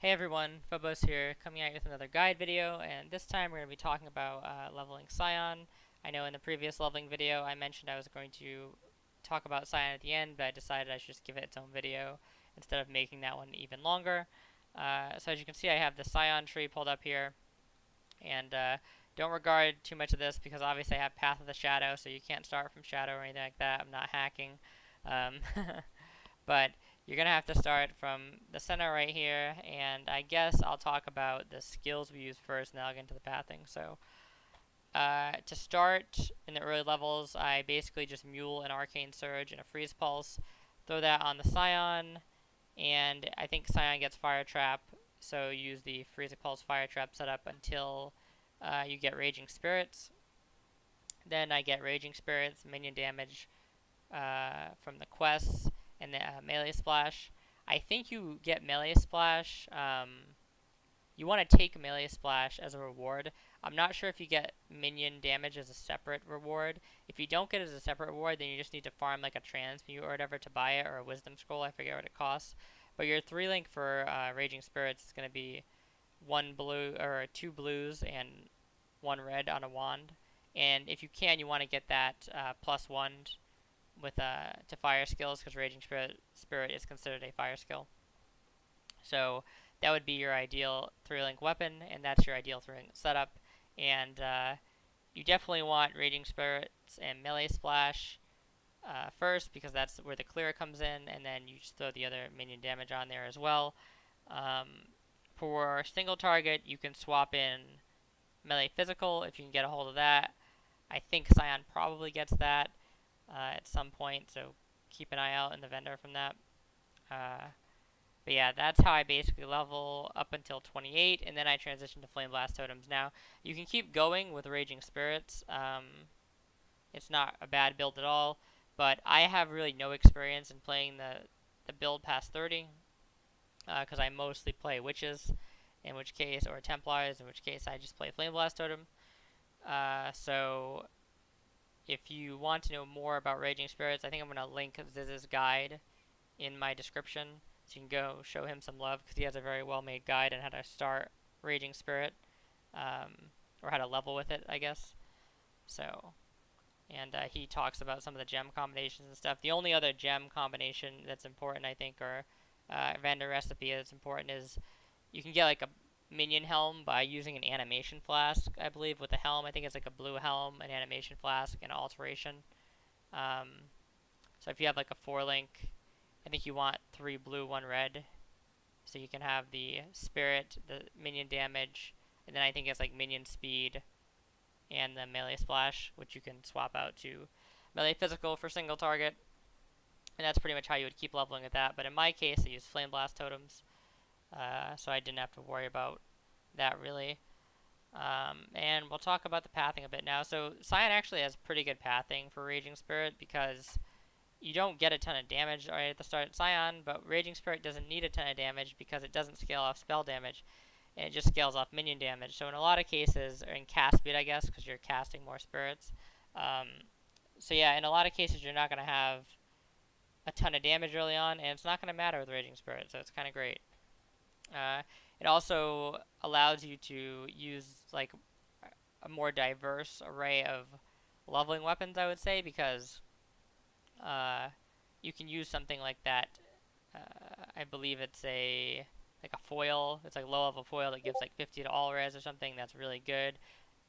Hey everyone, Phobos here, coming at you with another guide video, and this time we're going to be talking about leveling Scion. I know in the previous leveling video I mentioned I was going to talk about Scion at the end, but I decided I should just give it its own video instead of making that one even longer. So as you can see, I have the Scion tree pulled up here, and don't regard too much of this because obviously I have Path of the Shadow, so you can't start from Shadow or anything like that. I'm not hacking. Um, But you're going to have to start from the center right here, and I guess I'll talk about the skills we use first, and then I'll get into the pathing. So to start in the early levels, I basically just Mule an Arcane Surge and a Freeze Pulse, throw that on the Scion, and I think Scion gets Fire Trap, so use the Freeze Pulse Fire Trap setup until you get Raging Spirits. Then I get Raging Spirits, minion damage from the quests, and the melee splash. I think you get melee splash. You want to take melee splash as a reward. I'm not sure if you get minion damage as a separate reward. If you don't get it as a separate reward, then you just need to farm like a transmute or whatever to buy it, or a wisdom scroll. I forget what it costs. But your 3 link for Raging Spirits is going to be 1 blue or 2 blues and 1 red on a wand. And if you can, you want to get that +1 with to fire skills, because Raging Spirit is considered a fire skill. So that would be your ideal 3-link weapon, and that's your ideal 3-link setup. And you definitely want Raging Spirits and melee splash first, because that's where the clear comes in, and then you just throw the other minion damage on there as well. For single target, you can swap in melee physical if you can get a hold of that. I think Scion probably gets that at some point, so keep an eye out in the vendor from that. But yeah, that's how I basically level up until 28, and then I transition to Flame Blast Totems. Now, you can keep going with Raging Spirits. It's not a bad build at all, but I have really no experience in playing the build past 30, because I mostly play Witches, in which case, or Templars, in which case I just play Flame Blast Totem. So if you want to know more about Raging Spirits, I think I'm going to link Ziz's guide in my description, so you can go show him some love, because he has a very well-made guide on how to start Raging Spirit, or how to level with it, I guess. So, and he talks about some of the gem combinations and stuff. The only other gem combination that's important, I think, or vendor recipe that's important, is you can get like a minion helm by using an animation flask, I believe, with a helm. I think it's like a blue helm, an animation flask, and alteration. So if you have like a 4-link, I think you want 3 blue, 1 red, so you can have the spirit, the minion damage, and then I think it's like minion speed and the melee splash, which you can swap out to melee physical for single target. And that's pretty much how you would keep leveling with that. But in my case, I use Flame Blast Totems, so I didn't have to worry about that really. And we'll talk about the pathing a bit now. So Scion actually has pretty good pathing for Raging Spirit, because you don't get a ton of damage right at the start of Scion, but Raging Spirit doesn't need a ton of damage because it doesn't scale off spell damage, and it just scales off minion damage. So in a lot of cases, or in cast speed, I guess, because you're casting more spirits. So yeah, in a lot of cases, you're not going to have a ton of damage early on, and it's not going to matter with Raging Spirit, so it's kind of great. It also allows you to use like a more diverse array of leveling weapons, I would say, because you can use something like that. I believe it's like a foil. It's like low level foil that gives like 50 to all res or something. That's really good.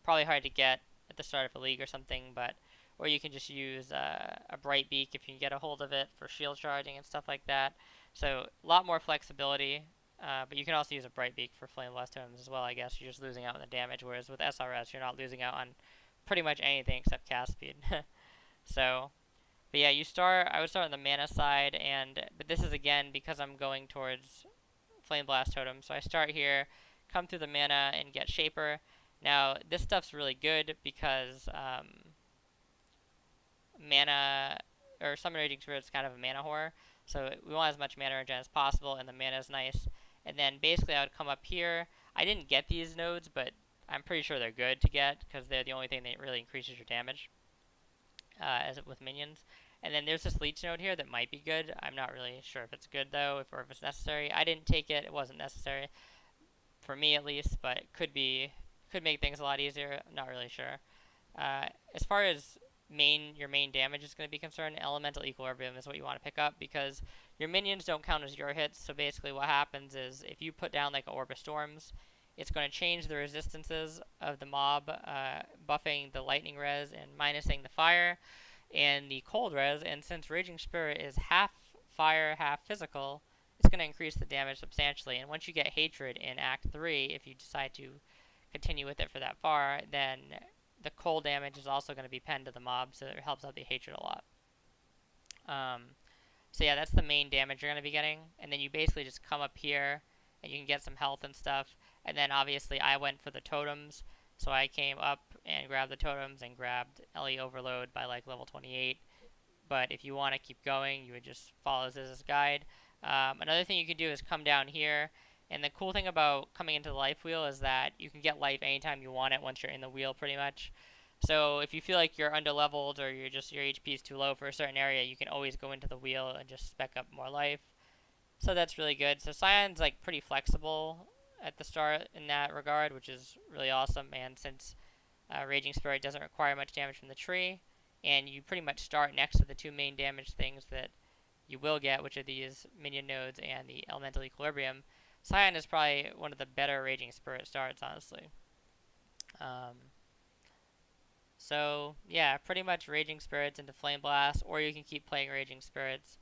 Probably hard to get at the start of a league or something, but or you can just use a bright beak if you can get a hold of it for shield charging and stuff like that. So a lot more flexibility. But you can also use a bright beak for Flame Blast Totems as well, I guess. You're just losing out on the damage, whereas with SRS, you're not losing out on pretty much anything except cast speed. So, but yeah, I would start on the mana side, but this is again because I'm going towards Flame Blast Totem. So I start here, come through the mana, and get Shaper. Now, this stuff's really good because mana, or Summon Raging Spirit is kind of a mana whore. So we want as much mana regen as possible, and the mana is nice. And then basically I would come up here. I didn't get these nodes, but I'm pretty sure they're good to get, because they're the only thing that really increases your damage with minions. And then there's this leech node here that might be good. I'm not really sure if it's good though, or if it's necessary. I didn't take it. It wasn't necessary for me at least, but it could make things a lot easier. I'm not really sure. As far as your main damage is going to be concerned, elemental equilibrium is what you want to pick up because your minions don't count as your hits. So basically, what happens is if you put down like Orb of Storms, it's going to change the resistances of the mob, buffing the lightning res and minusing the fire and the cold res. And since Raging Spirit is half fire, half physical, it's going to increase the damage substantially. And once you get Hatred in Act 3, if you decide to continue with it for that far, then the cold damage is also going to be penned to the mob, so it helps out the Hatred a lot. So yeah, that's the main damage you're going to be getting. And then you basically just come up here, and you can get some health and stuff. And then obviously I went for the totems, so I came up and grabbed the totems and grabbed LE Overload by like level 28. But if you want to keep going, you would just follow this guide. Another thing you can do is come down here. And the cool thing about coming into the life wheel is that you can get life anytime you want it once you're in the wheel pretty much. So if you feel like you're underleveled or your HP is too low for a certain area, you can always go into the wheel and just spec up more life. So that's really good. So Scion's like pretty flexible at the start in that regard, which is really awesome. And since Raging Spirit doesn't require much damage from the tree, and you pretty much start next to the two main damage things that you will get, which are these minion nodes and the elemental equilibrium, Scion is probably one of the better Raging Spirit starts, honestly. So yeah, pretty much Raging Spirits into Flame Blast, or you can keep playing Raging Spirits.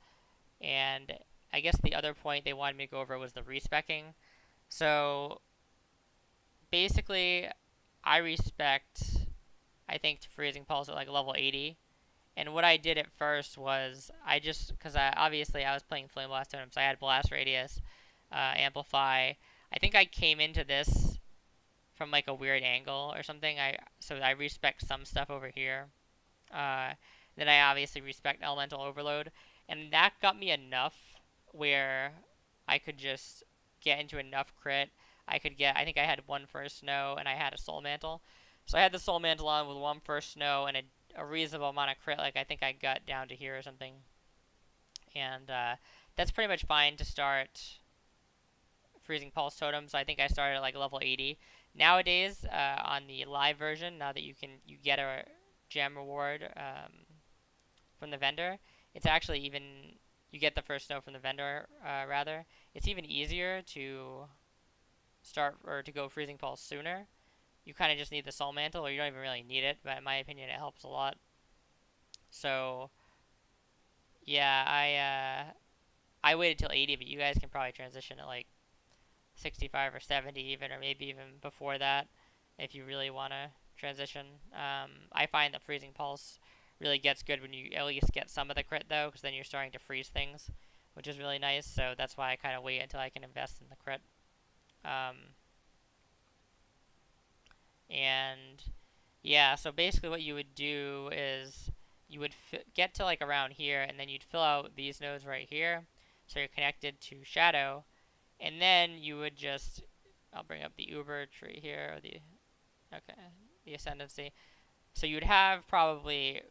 And I guess the other point they wanted me to go over was the respecing. So basically, I respect, I think, to Freezing Pulse at like level 80. And what I did at first was because obviously I was playing Flame Blast totems, so I had Blast Radius, Amplify. I think I came into this from like a weird angle or something. So I respect some stuff over here. Then I obviously respect Elemental Overload, and that got me enough where I could just get into enough crit. I think I had one First Snow and I had a Soul Mantle. So I had the Soul Mantle on with one First Snow and a reasonable amount of crit. Like I think I got down to here or something. And that's pretty much fine to start Freezing Pulse totems. I think I started at like level 80. Nowadays, on the live version, now that you get a gem reward from the vendor, it's actually you get the First Snow from the vendor rather. It's even easier to start or to go Freezing Pulse sooner. You kind of just need the Soul Mantle, or you don't even really need it, but in my opinion it helps a lot. So yeah, I waited till 80, but you guys can probably transition at like 65 or 70 even, or maybe even before that if you really want to transition. I find that Freezing Pulse really gets good when you at least get some of the crit though, because then you're starting to freeze things, which is really nice. So that's why I kind of wait until I can invest in the crit. And yeah, so basically what you would do is you would get to like around here, and then you'd fill out these nodes right here, so you're connected to Shadow, and then you would just, I'll bring up the Uber tree here, or the Ascendancy. So you'd have probably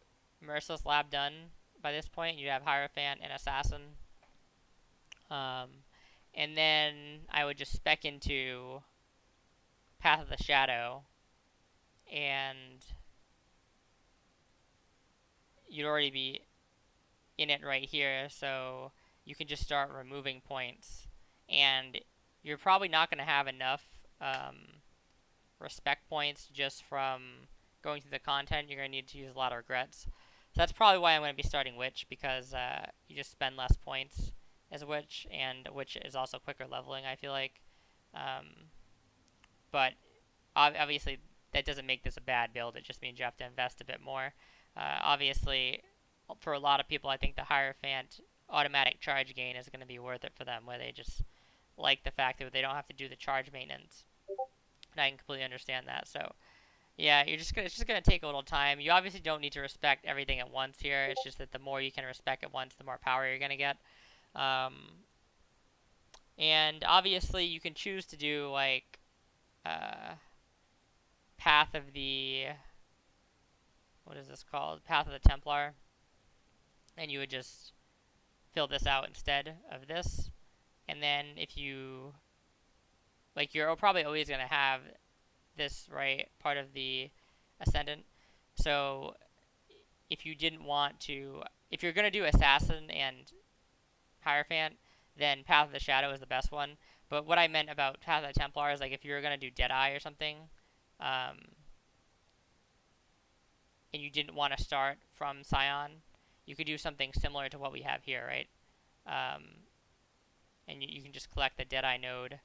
Merciless Lab done by this point. You'd have Hierophant and Assassin. And then I would just spec into Path of the Shadow, and you'd already be in it right here, so you can just start removing points. And you're probably not going to have enough respect points just from going through the content. You're going to need to use a lot of regrets. So that's probably why I'm going to be starting Witch, because you just spend less points as Witch, and Witch is also quicker leveling, I feel like. But obviously that doesn't make this a bad build. It just means you have to invest a bit more. Obviously, for a lot of people, I think the Hierophant automatic charge gain is going to be worth it for them, where they just like the fact that they don't have to do the charge maintenance. And I can completely understand that. So yeah, it's just gonna take a little time. You obviously don't need to respect everything at once here. It's just that the more you can respect at once, the more power you're gonna get. And obviously you can choose to do like Path of the, what is this called? Path of the Templar. and you would just fill this out instead of this. And then if you, like, you're probably always going to have this, right, part of the Ascendant. So if you didn't want to, if you're going to do Assassin and Hierophant, then Path of the Shadow is the best one. But what I meant about Path of the Templar is, like, if you were going to do Deadeye or something, um, and you didn't want to start from Scion, you could do something similar to what we have here, right? Um, and you can just collect the Deadeye node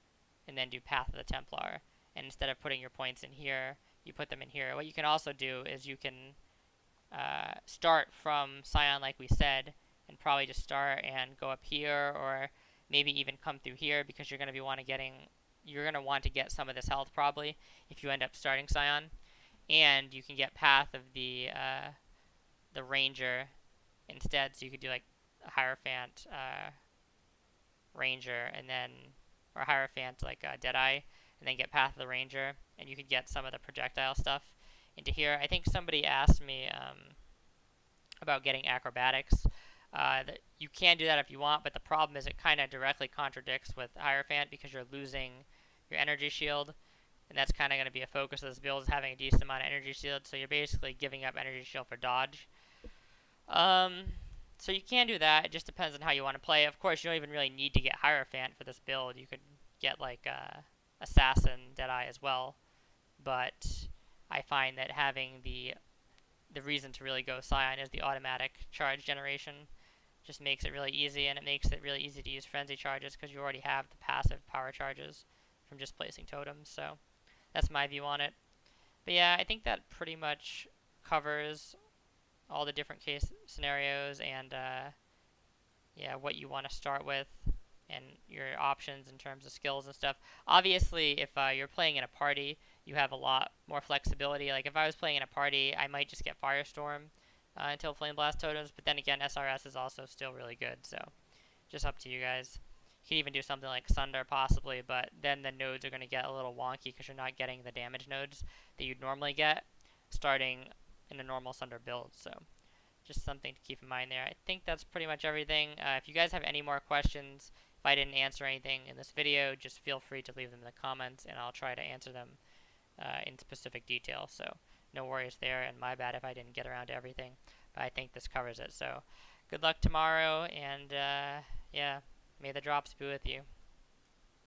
and then do Path of the Templar. And instead of putting your points in here, you put them in here. What you can also do is you can start from Scion, like we said, and probably just start and go up here, or maybe even come through here, because you're going to be you're going to want to get some of this health probably if you end up starting Scion. And you can get Path of the Ranger instead, so you could do like a Hierophant Ranger, and then, or Hierophant like Deadeye, and then get Path of the Ranger, and you could get some of the projectile stuff into here. I think somebody asked me about getting acrobatics. You can do that if you want, but the problem is it kind of directly contradicts with Hierophant, because you're losing your energy shield, and that's kind of going to be a focus of this build, is having a decent amount of energy shield. So you're basically giving up energy shield for dodge. So you can do that. It just depends on how you want to play. Of course, you don't even really need to get Hierophant for this build. You could get like Assassin, Deadeye as well. But I find that having the reason to really go Scion is the automatic charge generation. Just makes it really easy, and it makes it really easy to use frenzy charges because you already have the passive power charges from just placing totems. So that's my view on it. But yeah, I think that pretty much covers all the different case scenarios, and yeah, what you want to start with and your options in terms of skills and stuff. Obviously, if you're playing in a party, you have a lot more flexibility. Like if I was playing in a party, I might just get Firestorm until Flame Blast totems, but then again, SRS is also still really good, so just up to you guys. You could even do something like Sunder possibly, but then the nodes are going to get a little wonky because you're not getting the damage nodes that you'd normally get starting in a normal Sunder build, so just something to keep in mind there. I think that's pretty much everything. If you guys have any more questions, if I didn't answer anything in this video, just feel free to leave them in the comments, and I'll try to answer them in specific detail. So no worries there, and my bad if I didn't get around to everything, but I think this covers it. So good luck tomorrow, and yeah, may the drops be with you.